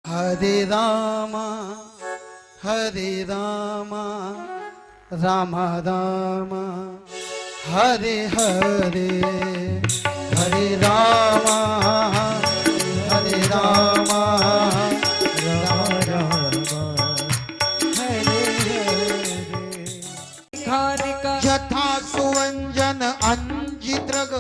हरे रामा राम राम हरे हरे, हरे रामा राम राम हरे हरे। यथा सुवंजन अंजित्रग,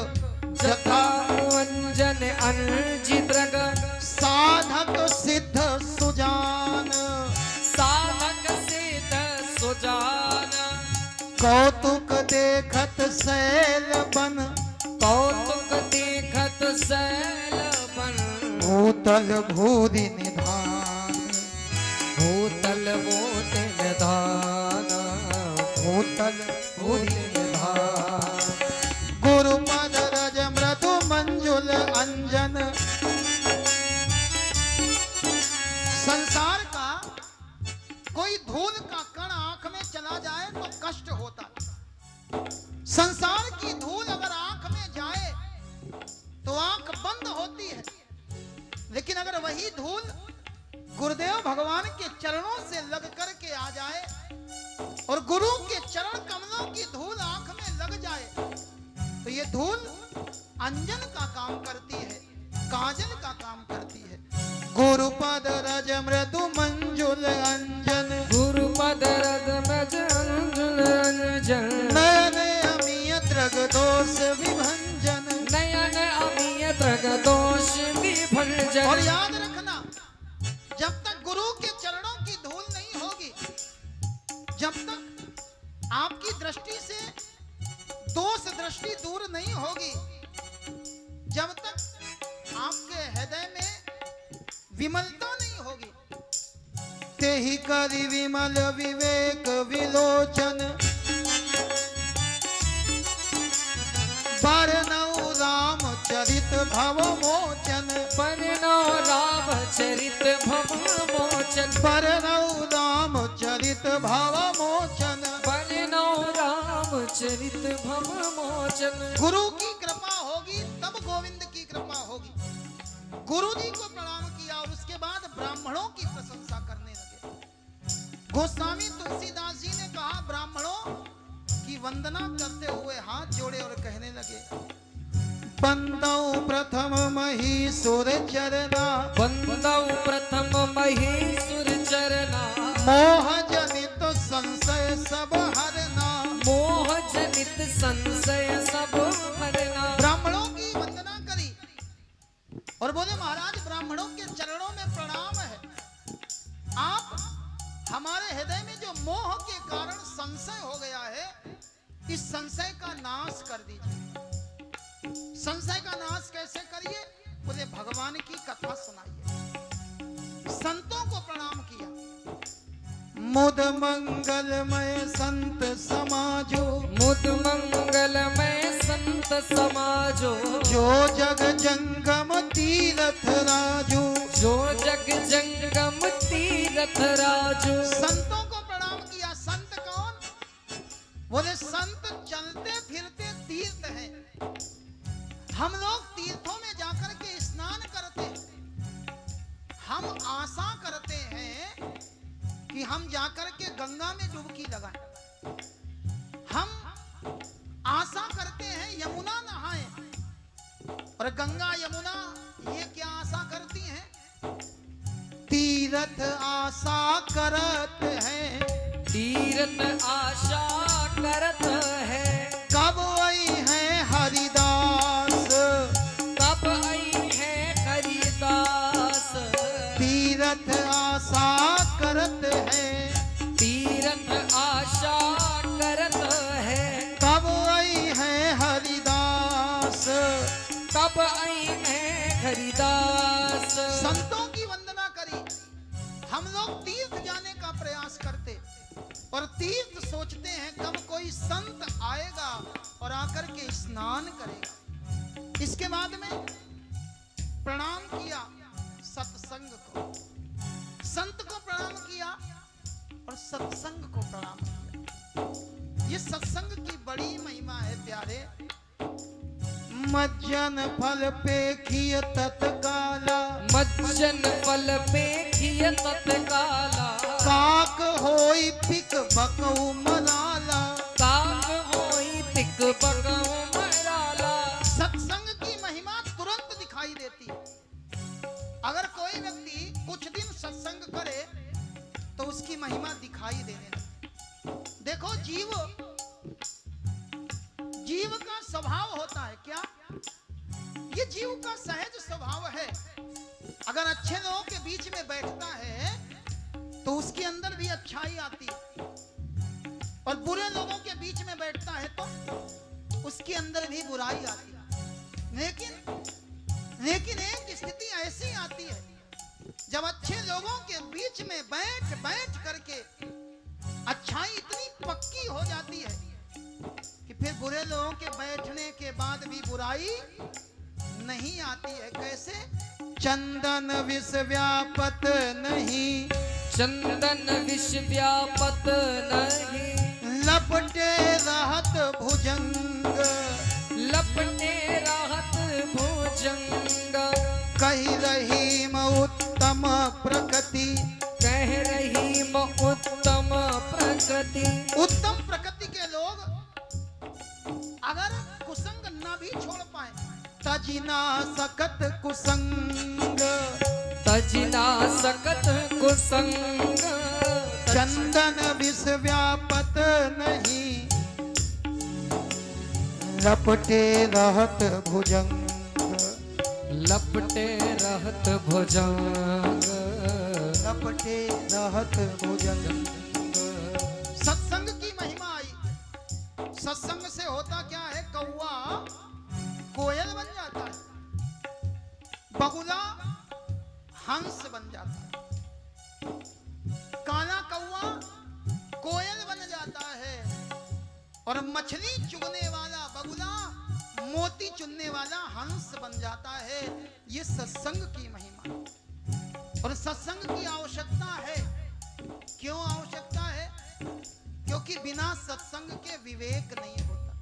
यथा सुवंजन अंजित्रग, साधक सिद्ध सुजान, साधक सिद्ध सुजान। कौतुक देखत शैल बन, कौतुक देखत शैल बन। भूतल भूरि निधान, भूतल भूति निधान, भूतल भूरि निधान। गुरुपद रज मृदु मंजुल अंजन। संसार का कोई धूल का कण आंख में चला जाए तो कष्ट होता है। संसार की धूल अगर आंख में जाए तो आंख बंद होती है, लेकिन अगर वही धूल गुरुदेव भगवान के चरणों से लग करके आ जाए और गुरु के चरण कमलों की धूल आंख में लग जाए तो ये धूल अंजन का काम करती है, काजल का काम करती है। गुरुपद रज मृदु मंजुल अंजन, गुरुपद रज मंजुल अंजन। नयन अमीय त्रग दोष विभंजन, नयन अमीय त्रग दोष विभंजन। और याद रखना, जब तक गुरु के चरणों की धूल नहीं होगी, जब तक आपकी दृष्टि से दोष दृष्टि दूर नहीं होगी, जब तक आपके हृदय में विमलता नहीं होगी, तेहि करि विमल विवेक विलोचन। बरनऊ राम चरित भव मोचन, बरनऊ राम चरित भव मोचन। बरनऊ राम चरित भव मोचन, बरनऊ राम चरित भव मोचन। गुरु की कृपा होगी तब गोविंद की कृपा होगी। गुरु जी को प्रणाम किया और उसके बाद ब्राह्मणों की प्रशंसा करने लगे। गोस्वामी तुलसीदास जी ने कहा, ब्राह्मणों की वंदना करते हुए हाथ जोड़े और कहने लगे, बंदौ प्रथम महीसुर चरना, बंदौ प्रथम महीसुर चरना। मोह जनित संशय सब हरना, मोह जनित संशय सब हरना। ब्राह्मणों की वंदना करी और बोले, महाराज ब्राह्मणों के चरणों में प्रणाम है। आप हमारे हृदय में जो मोह के कारण संशय हो गया है, इस संशय का नाश कर दीजिए। संशय का नाश कैसे करिए? बोले, भगवान की कथा सुनाइए। संतों को प्रणाम किया। मुद मंगलमय संत समाजो, मुद मंगलमय संत समाजो। जो जग जंगम तीरथ राजो, जो जग जंगम तीरथ राजो। संतों को प्रणाम किया। संत कौन? बोले, संत चलते फिरते तीर्थ हैं। हम लोग तीर्थों में जाकर के स्नान करते हैं। हम आशा करते हैं कि हम जाकर के गंगा में डुबकी लगाएं। हम आशा करते हैं यमुना नहाएं। और गंगा यमुना ये क्या आशा करती हैं? तीर्थ आशा करत हैं। तीर्थ आशा करत है। कब आई है हरिदास, कब आई है हरिदास। तीर्थ आशा करत है। तीर्थ आशा करत है। कब आई है हरिदास, कब आई है हरिदास। संतों की वंदना करी। हम लोग तीर्थ जाने का प्रयास करते और तीर्थ सोचते हैं कब कोई संत आएगा और आकर के स्नान करेगा। इसके बाद में प्रणाम किया सत्संग को, संत को प्रणाम किया और सत्संग को प्रणाम किया। ये सत्संग की बड़ी महिमा है प्यारे। मज्जन फल पेखिय तत्काला, मज्जन फल पे खिय तत्काला काक होई पिक बकऊ मराला। काक होई तिक बकऊ मराला। सत्संग की महिमा तुरंत दिखाई देती है। अगर कोई व्यक्ति कुछ दिन सत्संग करे तो उसकी महिमा दिखाई देने लगती। देखो जीव का स्वभाव होता है क्या, ये जीव का सहज स्वभाव है। अगर अच्छे लोगों के बीच में बैठता है तो उसके अंदर भी अच्छाई आती है, और बुरे लोगों के बीच में बैठता है तो उसके अंदर भी बुराई आती है। लेकिन एक स्थिति ऐसी आती है जब अच्छे लोगों के बीच में बैठ करके अच्छाई इतनी पक्की हो जाती है कि फिर बुरे लोगों के बैठने के बाद भी बुराई नहीं आती है। कैसे? चंदन विष व्यापत नहीं, चंदन विष व्यापत नहीं, लपटे रहत भुजंग, लपटे रहत भुजंग। कही रही उत्तम प्रकृति, कह रही उत्तम प्रकृति। उत्तम प्रकृति के लोग अगर कुसंग न भी छोड़ पाए, तजिना सकत कुसंग, तजिना सकत कुसंग। चंदन विष व्यापत नहीं, लपटे रहत भुजंग, लपटे रहत भुजंग, लपटे रहत भुजंग। सत्संग की महिमा आई। सत्संग से होता क्या है? कौवा कोयल बन जाता है, बगुला हंस बन जाता है, काला कौवा कोयल बन जाता है, और मछली चुगने वाला बगुला मोती चुनने वाला हंस बन जाता है। ये सत्संग की महिमा। और सत्संग की आवश्यकता है। क्यों आवश्यकता है? क्योंकि बिना सत्संग के विवेक नहीं होता।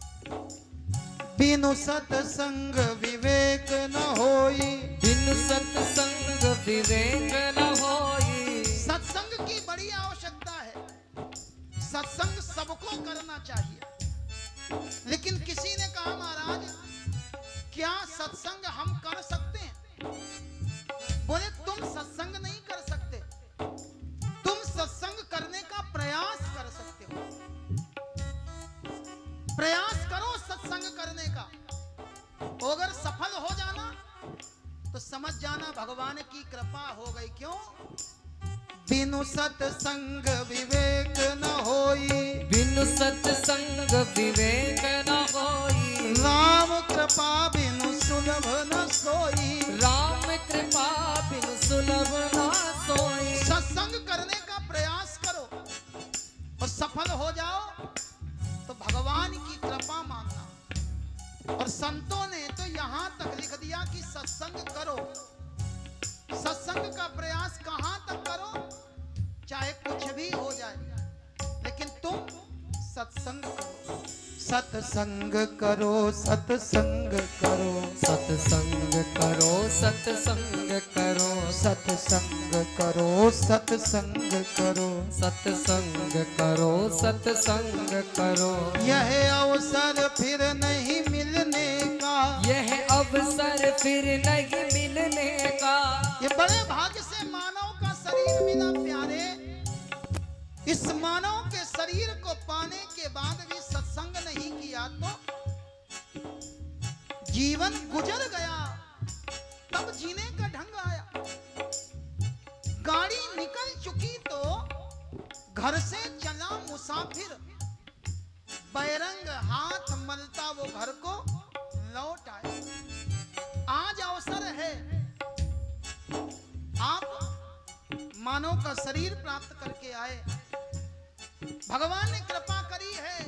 बिनु सत्संग विवेक न होई, बिनु सत्संग विवेक न होई। सत्संग की बड़ी आवश्यकता है। सत्संग सबको करना चाहिए। लेकिन किसी ने कहा, महाराज क्या सत्संग हम कर सकते हैं? बोले तुम सत्संग नहीं कर सकते, तुम सत्संग करने का प्रयास कर सकते हो। प्रयास करो सत्संग करने का। अगर सफल हो जाना तो समझ जाना भगवान की कृपा हो गई। क्यों? बिनु सत्संग विवेक न होई, बिनु सत्संग विवेक न होई। राम कृपा बिनु सुलभ न सोई, राम कृपा बिनु सुलभ न सोई। सत्संग करने का प्रयास करो और सफल हो जाओ तो भगवान की कृपा मानना। और संतों ने तो यहां तक लिख दिया कि सत्संग करो। सत्संग का प्रयास कहां तक करो? चाहे कुछ भी हो जाए, लेकिन तुम सत्संग करो। सत्संग करो, सत्संग करो, सत्संग करो, सत्संग करो, सत्संग करो, सत्संग करो, सत्संग करो, सत्संग करो। यह अवसर फिर नहीं मिलने का, यह अवसर फिर नहीं मिलने का। ये बड़े भाग्य से मानव का शरीर मिला प्यारे। इस मानव के शरीर को पाने के बाद भी सत्संग नहीं किया तो जीवन गुजर गया। तब जीने का ढंग आया। गाड़ी निकल चुकी तो घर से चला मुसाफिर, बैरंग हाथ मलता वो घर को लौट आया। आज अवसर है, आप मानव का शरीर प्राप्त करके आए। भगवान ने कृपा करी है,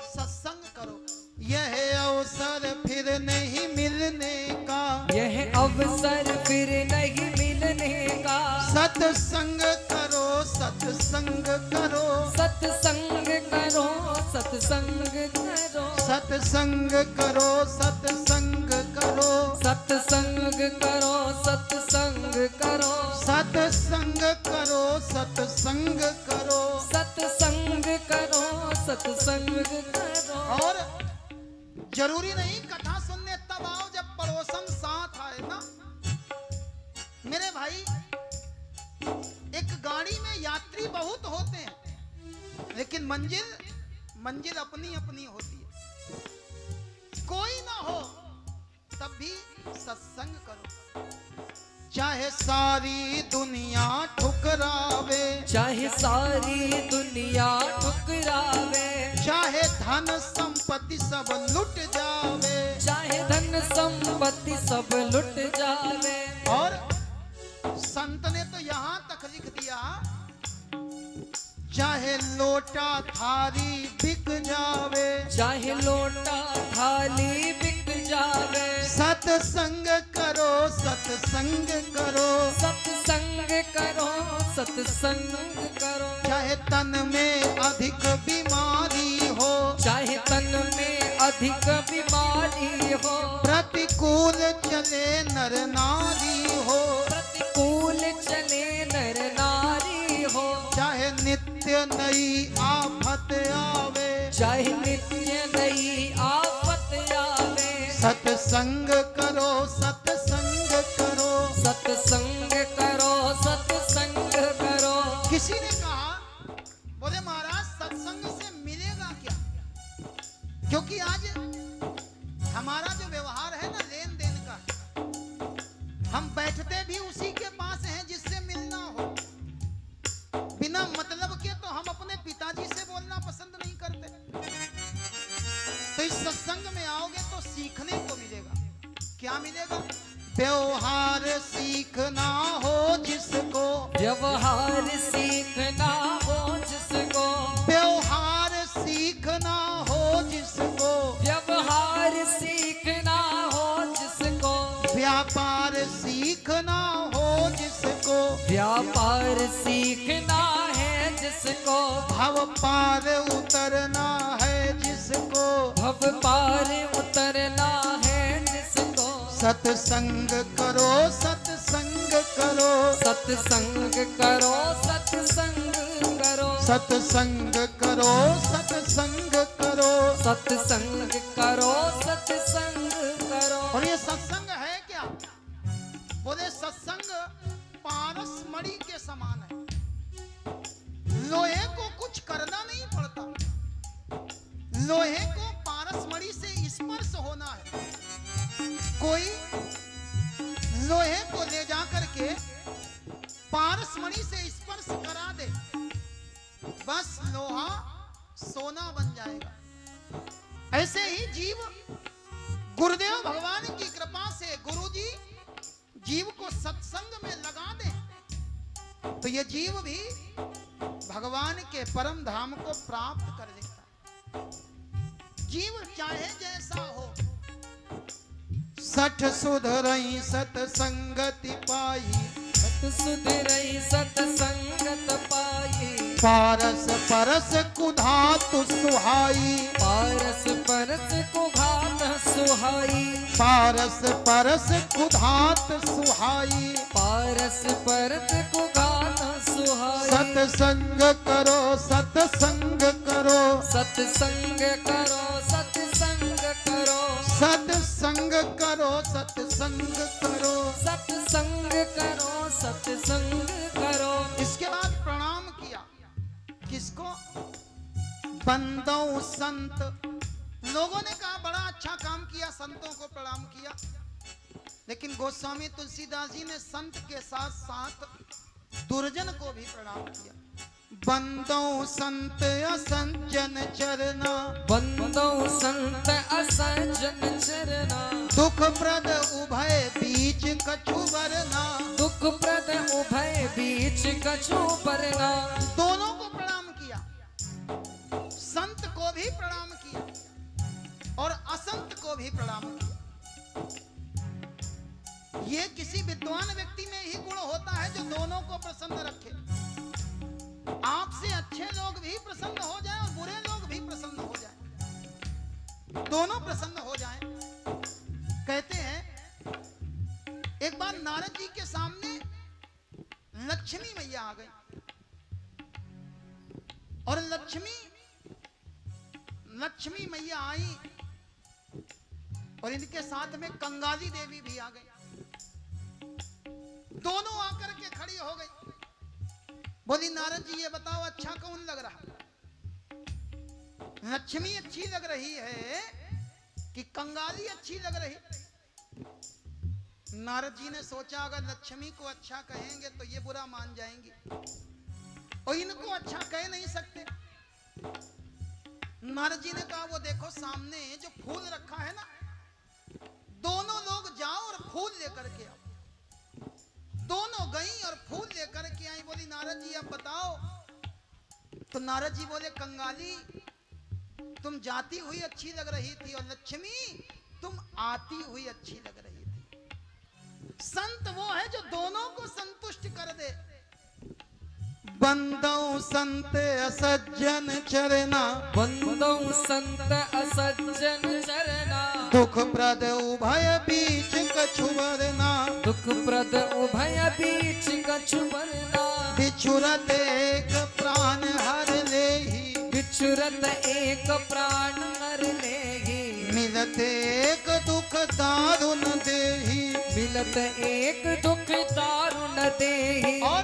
सत्संग करो। यह अवसर फिर नहीं मिलने का, यह अवसर फिर नहीं मिलने का। सत्संग करो, सत्संग करो, सत्संग करो, सत्संग करो, सत्संग करो, सत्संग करो। करो, सत्संग करो, सत्संग करो, सत्संग करो, सत्संग करो। सत्संग करो, सत्संग करो। और जरूरी नहीं कथा सुनने तब आओ जब पड़ोसन साथ आए ना। मेरे भाई, एक गाड़ी में यात्री बहुत होते हैं, लेकिन मंजिल अपनी अपनी होती है। कोई ना हो तब भी सत्संग करो, चाहे सारी दुनिया ठुकरावे, चाहे सारी दुनिया ठुकरावे, चाहे धन संपत्ति सब लुट जावे, चाहे धन संपत्ति सब लुट जावे। और संत ने तो यहां तक लिख दिया, चाहे लोटा थाली बिक जावे, चाहे लोटा थाली बिक जावे, सत्संग करो, सत्संग करो, सत्संग करो, सत्संग करो। चाहे तन में अधिक बीमारी हो, चाहे तन में अधिक बीमारी हो, प्रतिकूल चले नर नारी हो, प्रतिकूल चले नर नारी हो, चाहे नित्य नई आफत आवे, चाहे नित्य नई आफत आवे, सत्संग करो, सत्संग करो, सत्संग करो, सत्संग करो। किसी ने कहा, बोले महाराज सत्संग से मिलेगा क्या? क्योंकि आज हमारा जो व्यवहार है ना लेन देन का, हम बैठते भी उसी के पास हैं जिससे मिलना हो। बिना मतलब के तो हम अपने पिताजी से बोलना पसंद नहीं करते। तो इस सत्संग में आओगे तो सीखने को मिलेगा। क्या मिलेगा? व्यवहार सीखना हो जिसको, व्यवहार सीखना हो जिसको, व्यवहार सीखना हो जिसको, व्यवहार सीखना हो जिसको, व्यापार सीखना हो जिसको, व्यापार सीखना है जिसको, भव पार उतरना है जिसको, भव पार उतरना है जिसको। सत्संग करो, सत्संग करो, सत्संग करो, सत्संग करो, सत्संग करो, सत्संग करो। सत्संग करो, सत्संग करो। और ये सत्संग है क्या? बोले सत्संग पारस मणि के समान है। लोहे को कुछ करना नहीं पड़ता, लोहे को पारस मणि से स्पर्श होना है। कोई लोहे को ले जाकर के पारस मणि से स्पर्श करा दे, बस लोहा सोना बन जाएगा। ऐसे ही जीव गुरुदेव भगवान की कृपा से गुरुजी जीव को सत्संग में लगा दे तो ये जीव भी भगवान के परम धाम को प्राप्त कर लेता है। जीव चाहे जैसा हो, सठ सुधरई सतसंगति पाई, सत सुधरई सतसंगत पाई, पारस परस कुधातु सुहाई, पारस परस को घात सुहाई, पारस परस कुधात सुहाई। पारस परस को घात सुहाई। सत्संग करो, सत्संग करो, सत्संग करो, सत्संग करो, सत्संग करो, सत्संग करो। सत्संग करो, सत्संग करो। इसके बाद प्रणाम किया किसको? बंदों संत। लोगों ने कहा बड़ा अच्छा काम किया, संतों को प्रणाम किया। लेकिन गोस्वामी तुलसीदास जी ने संत के साथ साथ दुर्जन को भी प्रणाम किया। बंदों संत असंजन चरना, बंदों संत असंजन चरना, दुख प्रद उभय बीच कछु वरना, दुख प्रद उभय बीच कछु वरना। दोनों को प्रणाम किया, संत को भी प्रणाम किया और असंत को भी प्रणाम किया। ये किसी विद्वान व्यक्ति में ही गुण होता है जो दोनों को प्रसन्न रखे। आपसे अच्छे लोग भी प्रसन्न हो जाएं और बुरे लोग भी प्रसन्न हो जाएं, दोनों प्रसन्न हो जाएं। कहते हैं मैया आ गई और लक्ष्मी मैया आई और इनके साथ में कंगाली देवी भी आ गई। दोनों आकर के खड़ी हो गई। बोली नारद जी ये बताओ अच्छा कौन लग रहा? लक्ष्मी अच्छी लग रही है कि कंगाली अच्छी लग रही? नारद जी ने सोचा अगर लक्ष्मी को अच्छा कहेंगे तो ये बुरा मान जाएंगी और इनको अच्छा कह नहीं सकते। नारद जी ने कहा वो देखो सामने जो फूल रखा है ना, दोनों लोग जाओ और फूल लेकर के आओ। दोनों गई और फूल लेकर के आई। बोली नारद जी अब बताओ। तो नारद जी बोले कंगाली तुम जाती हुई अच्छी लग रही थी और लक्ष्मी तुम आती हुई अच्छी लग रही थी। संत वो है जो दोनों को संतुष्ट कर दे। बंदौ संत असज्जन चरना, बंदौ संत असज्जन चरना, दुख प्रद उभय बीच कछु वरना, दुख प्रद उभय बीच कछु वरना, बिछुरत एक प्राण हर लेहि, बिछुरत एक प्राण हर लेहि, मिलत एक दुख दारुण देहि, मिलत एक दुख दारुण देहि। और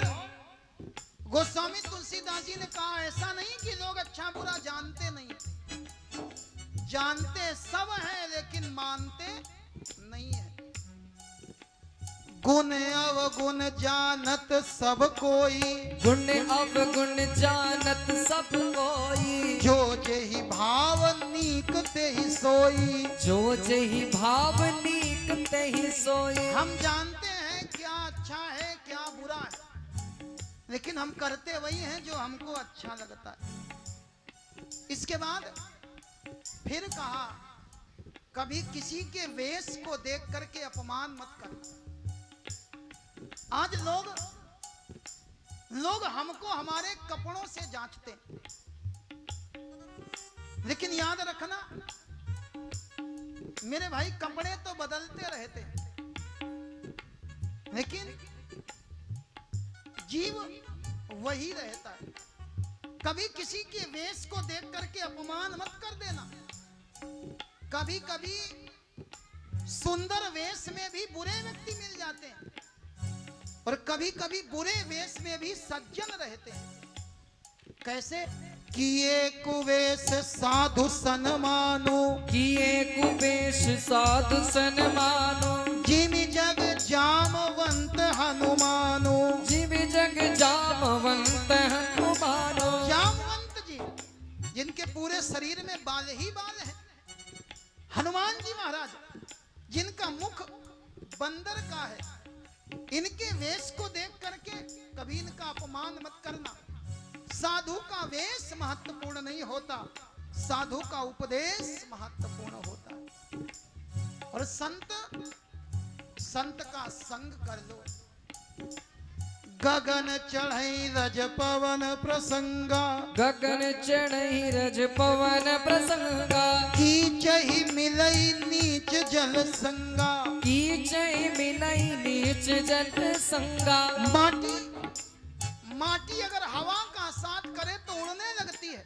गोस्वामी तुलसीदास जी ने कहा ऐसा नहीं कि लोग अच्छा बुरा जानते नहीं, जानते सब हैं लेकिन मानते नहीं है। गुण अवगुण जानत सब कोई, गुण अवगुण जानत सब कोई, जो जेहि भाव नीक तेहि सोई, जो जेहि भाव नीक तेहि सोई। हम जानते हैं क्या अच्छा है क्या बुरा है, लेकिन हम करते वही हैं जो हमको अच्छा लगता है। इसके बाद फिर कहा कभी किसी के वेश को देख करके अपमान मत कर। आज लोग हमको हमारे कपड़ों से जांचते, लेकिन याद रखना मेरे भाई कपड़े तो बदलते रहते हैं, लेकिन जीव वही रहता है। कभी किसी के वेश को देख करके अपमान मत कर देना। कभी कभी सुंदर वेश में भी बुरे व्यक्ति मिल जाते हैं और कभी कभी बुरे वेश में भी सज्जन रहते हैं। कैसे? किए कुवेश साधु सन्मानो, किए कुवेश साधु सन्मानो, जिम जग जामवंत हनुमानो, जिम जग जामवंत हनुमानो। जामवंत जी जिनके पूरे शरीर में बाल ही बाल हैं, हनुमान जी महाराज जिनका मुख बंदर का है, इनके वेश को देख करके कभी इनका अपमान मत करना। साधु का वेश महत्वपूर्ण नहीं होता, साधु का उपदेश महत्वपूर्ण होता है। और संत का संग कर लो। गगन चढ़ई रज पवन प्रसंगा, गगन चढ़ई रज पवन प्रसंगा, कीचहि मिलई नीच जल संगा, कीचहि मिलई नीच जल संगा। माटी अगर हवा का साथ करे तो उड़ने लगती है,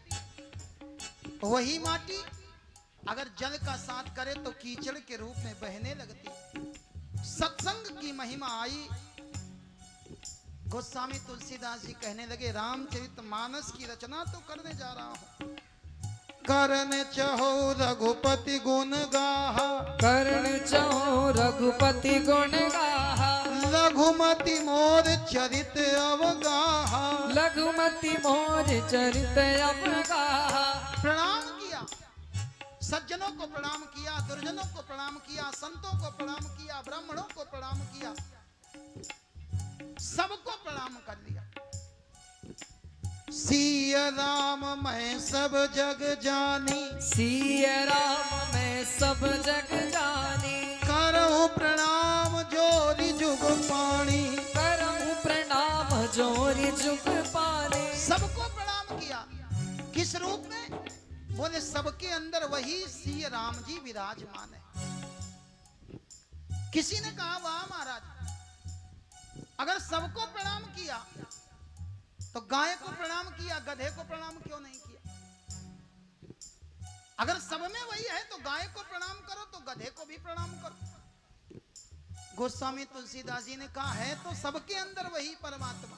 वही माटी अगर जल का साथ करे तो कीचड़ के रूप में बहने लगती है। सत्संग की महिमा आई। गोस्वामी तुलसीदास जी कहने लगे रामचरितमानस की रचना तो करने जा रहा हूं। करण चहो रघुपति गुण गाहा, करण चहो रघुपति गुण गाहा, लघुमति मोर चरित अवगाहा, लघुमति मोर चरित अवगाहा। प्रणाम किया, सज्जनों को प्रणाम किया, दुर्जनों को प्रणाम किया, संतों को प्रणाम किया, ब्राह्मणों को प्रणाम किया, सबको प्रणाम कर लिया। सिय राम मैं सब जग जानी, सिय राम मैं सब जग जानी, करहूं प्रणाम जोरी जुग पानी, करहूं प्रणाम जोरी जुग पानी। सबको प्रणाम किया। किस रूप में? बोले सबके अंदर वही सिय राम जी विराजमान है। किसी ने कहा वाह महाराज, अगर सबको प्रणाम किया तो गाय को प्रणाम किया, गधे को प्रणाम क्यों नहीं किया? अगर सब में वही है तो गाय को प्रणाम करो तो गधे को भी प्रणाम करो। गोस्वामी तुलसीदास जी ने कहा है तो सबके अंदर वही परमात्मा,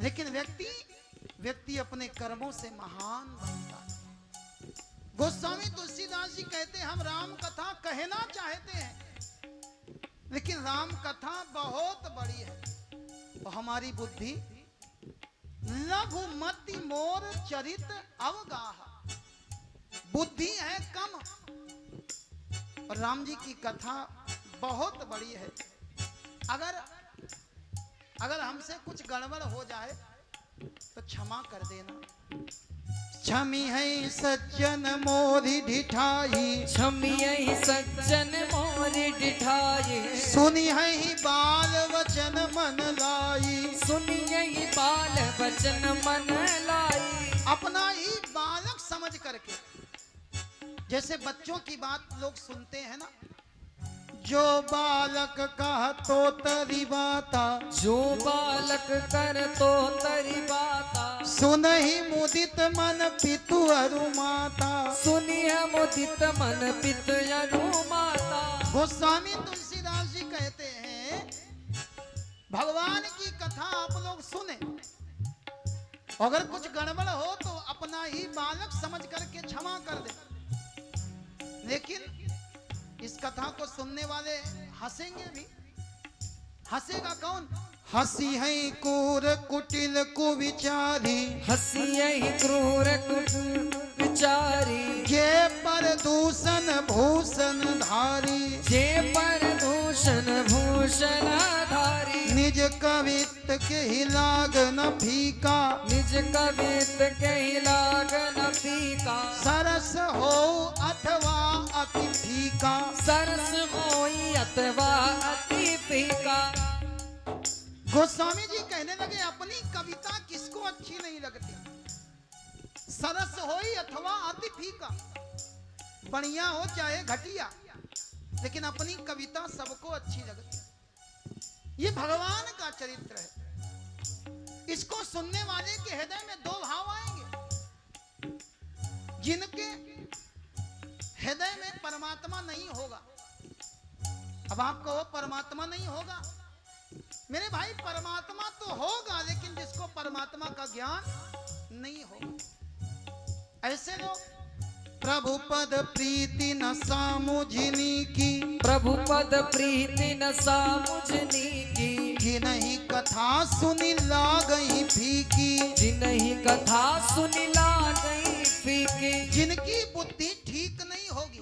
लेकिन व्यक्ति अपने कर्मों से महान बनता है। गोस्वामी तुलसीदास जी कहते हैं हम राम कथा कहना चाहते हैं, लेकिन राम कथा बहुत बड़ी है तो हमारी बुद्धि लघुमति मोर चरित अवगाह, बुद्धि है कम और राम जी की कथा बहुत बड़ी है। अगर हमसे कुछ गड़बड़ हो जाए तो क्षमा कर देना। क्षमी है सज्जन मोरी ढिठाई, क्षमी है सज्जन मोरी ढिठाई, सुनी है बाल वचन मन लाई, सुनिए बाल वचन मन लाई। अपना ही बालक समझ करके, जैसे बच्चों की बात लोग सुनते हैं ना, जो बालक कहा तो तरी बाता, जो बालक कर तो तरी बाता, सुनहि मुदित मन पितु अरु माता, सुनिए मुदित मन पितु अरु माता। गोस्वामी तुलसीदास जी कहते हैं भगवान की कथा आप लोग सुने, अगर कुछ गड़बड़ हो तो अपना ही बालक समझ करके क्षमा कर दे। लेकिन इस कथा को सुनने वाले हंसेंगे भी। हंसेगा कौन? हंसी है क्रूर कुटिल कुविचारी, हंसी है क्रूर कुचारी, जे पर दूषण भूषण धारी, जे पर दूषण भूषण धारी, निज कवित्व के ही लाग न फीका, निज कवित के लाग न फीका, सरस हो अथवा अति फीका, सरस होई अथवा अति फीका। गोस्वामी जी कहने लगे अपनी कविता किसको अच्छी नहीं लगती, सरस होई अथवा अति फीका, बढ़िया हो चाहे घटिया, लेकिन अपनी कविता सबको अच्छी लगती है। ये भगवान का चरित्र है। इसको सुनने वाले के हृदय में दो भाव आएंगे। जिनके हृदय में परमात्मा नहीं होगा, अब आप कहो परमात्मा नहीं होगा, मेरे भाई परमात्मा तो होगा, लेकिन जिसको परमात्मा का ज्ञान नहीं होगा, ऐसे लोग प्रभु पद प्रीति न सामुझनी की, प्रभु पद प्रीति न सामुझनी की, जिनहि कथा सुनी लागई फीकी, जिनहि कथा सुनी लागई फीकी। जिनकी बुद्धि ठीक नहीं होगी,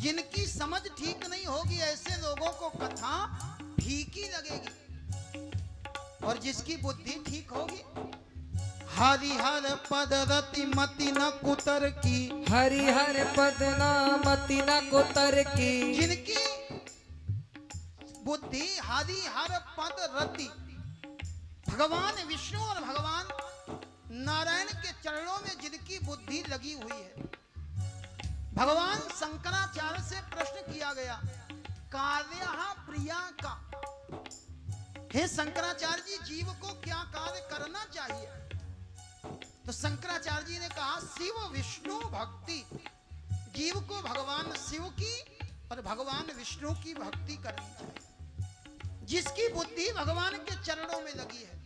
जिनकी समझ ठीक नहीं होगी, ऐसे लोगों को कथा फीकी लगेगी। और जिसकी बुद्धि ठीक होगी, हरिहर पद रति मति न कुतर की, हरिहर पद न मति न कुतर की, जिनकी बुद्धि हरिहर पद रति, भगवान विष्णु और भगवान नारायण के चरणों में जिनकी बुद्धि लगी हुई है। भगवान शंकराचार्य से प्रश्न किया गया, कार्य प्रिया का, हे शंकराचार्य जी जीव को क्या कार्य करना चाहिए? तो शंकराचार्य जी ने कहा शिव विष्णु भक्ति, जीव को भगवान शिव की और भगवान विष्णु की भक्ति करनी चाहिए। जिसकी बुद्धि भगवान के चरणों में लगी है,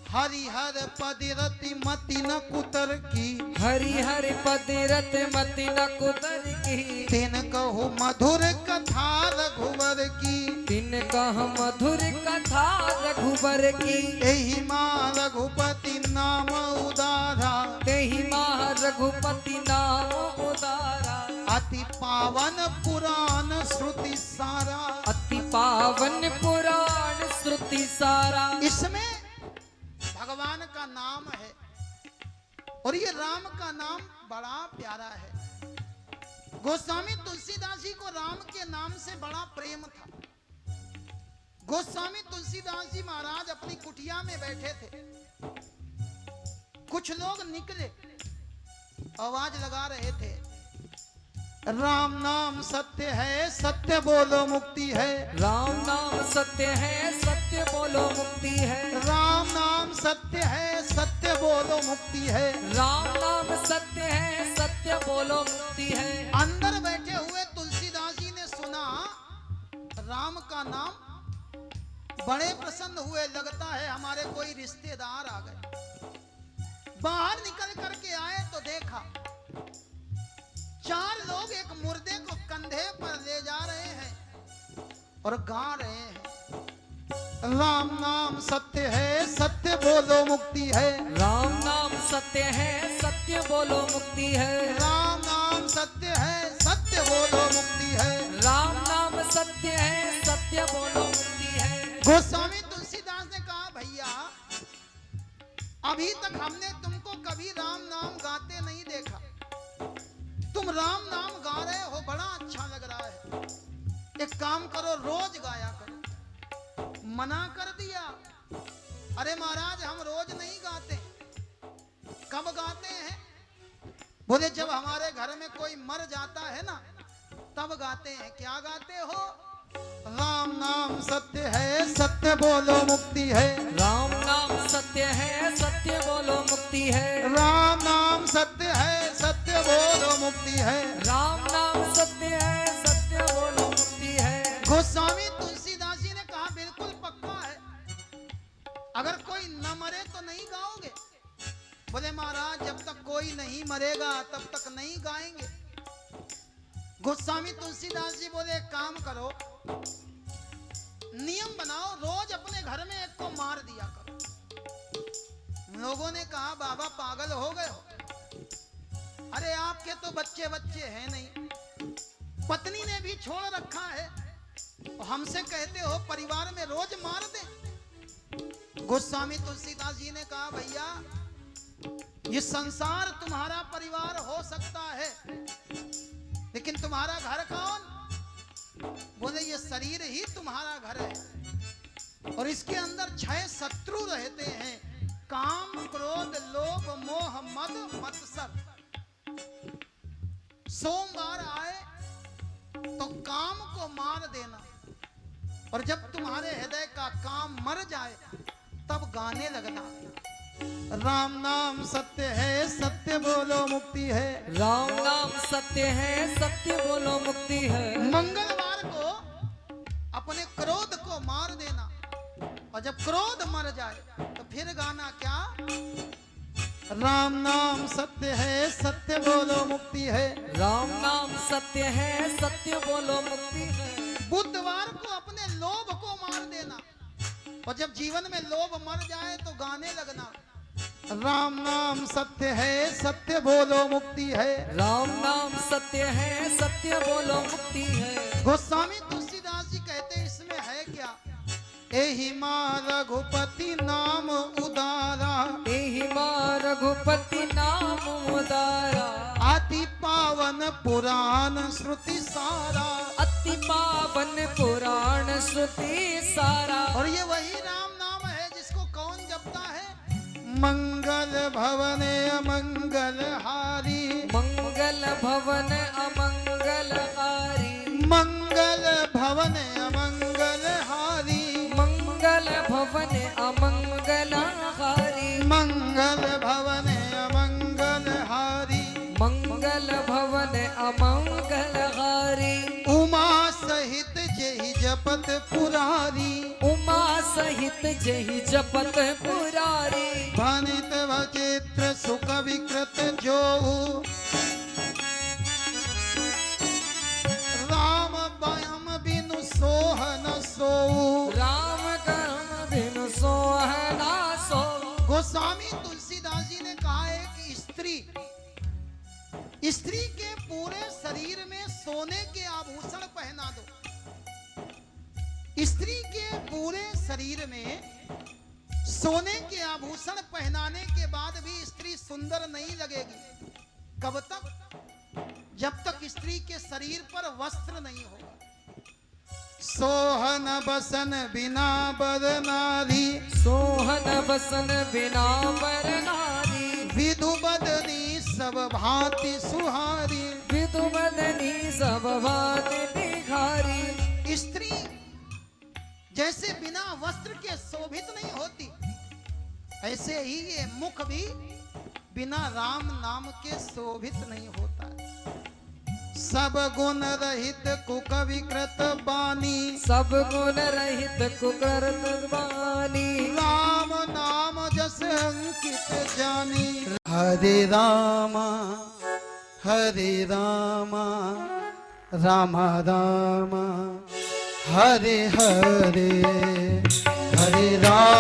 हरिहर पदिरति मति न कुतर की, हरिहर पदिरति मति न कुतर की, तिन कहु मधुर कथा रघुवर की, तिन कह मधुर कथा रघुवर की, एहि माँ रघुपति नाम उदारा, तेहि माह रघुपति नाम उदारा, अति पावन पुराण श्रुति सारा, अति पावन पुराण श्रुति सारा। इसमें भगवान का नाम है और ये राम का नाम बड़ा प्यारा है। गोस्वामी तुलसीदास जी को राम के नाम से बड़ा प्रेम था। गोस्वामी तुलसीदास जी महाराज अपनी कुटिया में बैठे थे, कुछ लोग निकले, आवाज लगा रहे थे, राम नाम सत्य है, सत्य बोलो मुक्ति है, राम नाम सत्य है, सत्य बोलो मुक्ति है, राम नाम सत्य है, सत्य बोलो मुक्ति है। राम नाम सत्य है, सत्य बोलो मुक्ति है। अंदर बैठे हुए तुलसीदास जी ने सुना राम का नाम, बड़े प्रसन्न हुए, लगता है हमारे कोई रिश्तेदार आ गए। बाहर निकल करके आए तो देखा 4 लोग एक मुर्दे को कंधे पर ले जा रहे हैं और गा रहे हैं, राम नाम सत्य है, सत्य बोलो मुक्ति है। राम नाम सत्य है, सत्य बोलो मुक्ति है। राम नाम सत्य है, सत्य बोलो मुक्ति है। राम नाम सत्य है, सत्य बोलो मुक्ति है। गोस्वामी तुलसीदास ने कहा, भैया अभी तक हमने तुमको कभी राम नाम गाते नहीं देखा, तुम राम नाम गा रहे हो, बड़ा अच्छा लग रहा है। एक काम करो, रोज गाया करो। मना कर दिया, अरे महाराज हम रोज नहीं गाते। कब गाते हैं? बोले जब हमारे घर में कोई मर जाता है ना, तब गाते हैं। क्या गाते हो? राम नाम सत्य है, सत्य बोलो मुक्ति है। राम नाम सत्य है, सत्य बोलो मुक्ति है। राम नाम सत्य है, सत्य बोलो मुक्ति है। राम नाम सत्य है, सत्य बोलो मुक्ति है। गोस्वामी तुलसीदास जी ने कहा, बिल्कुल पक्का है। अगर कोई न मरे तो नहीं गाओगे? बोले महाराज जब तक कोई नहीं मरेगा तब तक नहीं गाएंगे। गोस्वामी तुलसीदास जी बोले, एक काम करो, नियम बनाओ, रोज अपने घर में एक को मार दिया करो। लोगों ने कहा, बाबा पागल हो गए हो? अरे आपके तो बच्चे हैं नहीं, पत्नी ने भी छोड़ रखा है, हमसे कहते हो परिवार में रोज मार दे। गोस्वामी तुलसीदास जी ने कहा, भैया ये संसार तुम्हारा परिवार हो सकता है, लेकिन तुम्हारा घर कौन? बोले ये शरीर ही तुम्हारा घर है और इसके अंदर 6 शत्रु रहते हैं, काम, क्रोध, लोभ, मोह, मद, मत्सर। सोमवार आए तो काम को मार देना, और जब तुम्हारे हृदय का काम मर जाए तब गाने लगना, राम नाम सत्य है, सत्य बोलो मुक्ति है। राम नाम सत्य है, सत्य बोलो मुक्ति है। मंगलवार को अपने क्रोध को मार देना, और जब क्रोध मर जाए तो फिर गाना क्या? राम नाम सत्य है, सत्य बोलो मुक्ति है। राम नाम सत्य है, सत्य बोलो मुक्ति है। बुधवार को अपने लोभ को मार देना, और जब जीवन में लोभ मर जाए तो गाने लगना, राम नाम सत्य है, सत्य बोलो मुक्ति है। राम नाम सत्य है, सत्य बोलो मुक्ति है। गोस्वामी तुलसीदास जी कहते हैं, इसमें है क्या? एहि मां रघुपति नाम उदारा, एहि मां रघुपति नाम उदारा, अति पावन पुराण श्रुति सारा। अति पावन पुराण श्रुति सारा। और ये वही राम नाम है जिसको कौन जपता है? मंगल भवन अमंगल हारी, मंगल भवन अमंगल हारी, मंगल भवन अमंगल हारी, मंगल भवन अमंगल हारी, मंगल भवन अमंगल हारी, मंगल भवन अमंगल हारी। उमा सहित जेहि जपत पुरारी, उमा सहित जेहि जपत पुरारी, भनित वचित्र सुख विकृत जोहु, राम बयम बिनु सोहन सोहु। राम कर्म बिनु सोहना सो। गोस्वामी तुलसीदास जी ने कहा है कि स्त्री के पूरे शरीर में सोने के आभूषण पहना दो। स्त्री के पूरे शरीर में सोने के आभूषण पहनाने के बाद भी स्त्री सुंदर नहीं लगेगी। कब तक? जब तक स्त्री के शरीर पर वस्त्र नहीं होगा। सोहन बसन बिना बर नारी, सोहन बसन बिना बर नारी, विधु बदनी सब भांति सुहारी, विधु बदनी सब भांति भिखारी। स्त्री जैसे बिना वस्त्र के शोभित नहीं होती, ऐसे ही ये मुख भी बिना राम नाम के शोभित नहीं होता। सब गुण रहित कुकविकृत बानी, सब गुण रहित कुकृत बानी, राम नाम जस अंकित जानी। हरे रामा राम राम हरे हरे, हरे राम